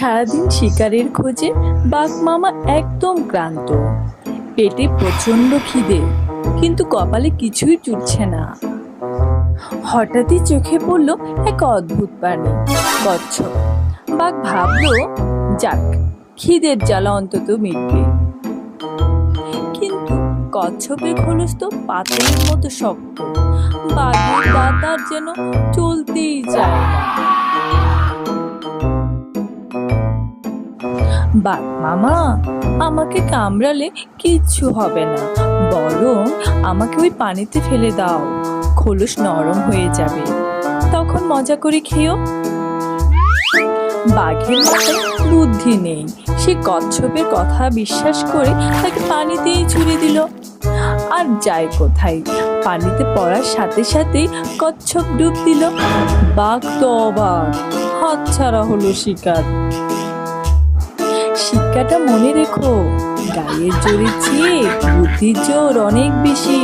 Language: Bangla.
সারাদিন শিকারের খোঁজে বাঘ মামা একদম ক্লান্ত। পেটে প্রচন্ড খিদে, কিন্তু কপালে কিছুই জুটছে না। হঠাৎই চোখে পড়লো এক অদ্ভুত প্রাণী, কচ্ছপ। বাঘ ভাবলো, যাক, খিদের জ্বালা অন্তত মিটবে। কিন্তু কচ্ছপের খোলস তো পাথরের মতো শক্ত। বাঘের দাঁত আর যেন চলতেই চায় না। বাঘ মামা, আমাকে কামড়ালে কিচ্ছু হবে না, বরং আমাকে ওই পানিতে ফেলে দাও, খোলস নরম হয়ে যাবে, তখন মজা করে খেও। বাঘের মাথায় বুদ্ধি নেই, সে কচ্ছপের কথা বিশ্বাস করে তাকে পানিতেই ছুড়ে দিল। আর যায় কোথায়, পানিতে পড়ার সাথে সাথেই কচ্ছপ ডুব দিল। বাঘ তো অবাক, হাতছাড়া হলো শিকার। শিক্ষাটা মনে রেখো, গায়ের জোরের চেয়ে বুদ্ধির জোর অনেক বেশি।